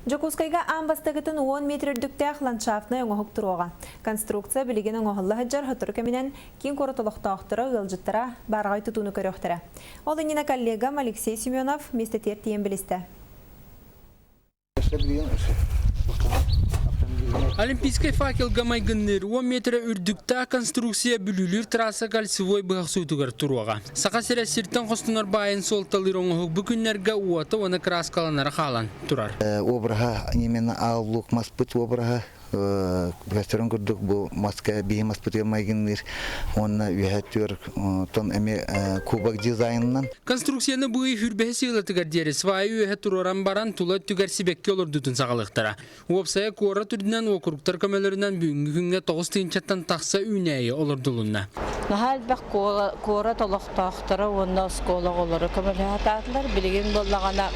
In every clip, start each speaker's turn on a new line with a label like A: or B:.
A: Жокускайга амбастагытын 10 метрдіктәқ ландшафтны оңоғық тұруға. Конструкция білеген оңоғылы ғыджар ғытыр көменен кейін қорытылықтақтыры ғылжыттыра барғай тұтуны көріқтірі. Ол инина коллегам Алексей Семенов местетер тиен білісті.
B: Олимпийский факел гамайгынныр 10 метр үрдікті конструкция бүлілер трасса кальцевой бұғақсуытығыр тұруға. Сақа сірәсірттен қостынар байын солталыр оңығы бүкінлерге уаты оны краскаланары қалан тұрар.
C: Обраға немені аллық маспыт обраға Гастрон күрдік бұл маска бейі маспыт емайгынныр. Онына үйәттер тон әме кубак дизайнынан.
B: Конструкцияны бұғы хүрбәе сыйлатығар дері свайы үйәт тұроран баран тұла түгәр себекке олар дүтін сағалықтара. Уапсая кора түрдінен окруктар көмелерінен бүгінгі күнге 9 түйінчаттан тақса үйнәйі олар дұлынна.
D: Нахал бәк кора толықтақтары онна скола олары көмелі ататылар. Білген болағана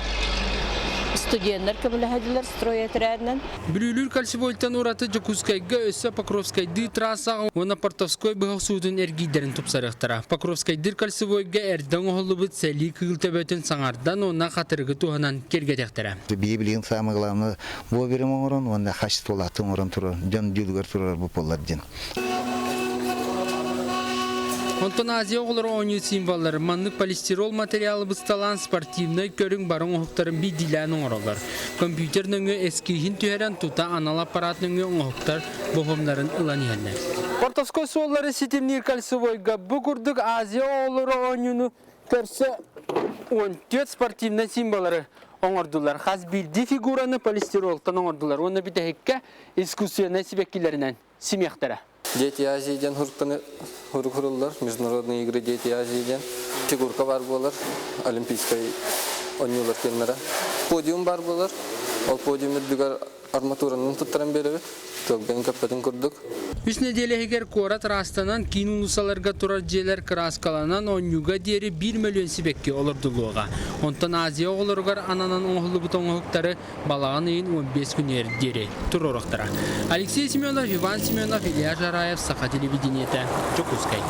D: студенттер көмілі әділер строй әтірәдінен.
B: Бүлілер кальцевойлтан ораты Жокускайға өсі Покровскайды трасаға оны Портовской бұғақсудың әргейдерін тұпсарықтара. Покровскайдыр кальцевойға әрдің оғылы бұд сәлі күгілтәбәтін саңардан оны қатырғы туғанан кергетектері.
C: Бейбілген самы ғыланы бұл берім оңырын, оны қашты олатын орын тұрыр, жон дүлгір тұрыр бұл болар ден.
B: Онтон Азия оғылары ойны символлары маннық полистирол материалы бұсталан спортивный көрің барың оғықтарын бейдилән оңыралар. Компьютерніңі әскейін түйерен тұта анал аппаратныңы оғықтар бұғымларын ұлан елі. Портовской соллары сетемнер кальцевойға бұғырдық Азия оғылары ойныны көрсі 14 спортивный символлары оңырдылар. Қаз білді фигураны полистиролтан оңырдылар. Оны бітәхекке искусияны себеккілерінен семектері.
E: Дети Азиядан хуруллар, международные игры Дети Азиядан. Фигурка бар болар, олимпийской ойнулар келмера. Подиум бар болар, ол подиумет бүгер арматуранын туттаран беребет. Тогдан каппатын курдук.
B: Үс неделегер корат растанан кейін ұлысаларға тұрар желер краскаланан ойнуға дері 1 миллион себекке олырдылуға. Онтан Азия оғылырғар ананан оғылы бұтон оғықтары балаған ең 15 күнер дері тұрорықтыра. Алексей Семенов, Иван Семенов, Илья Жараев, Саха телевидениеті, Жокускай.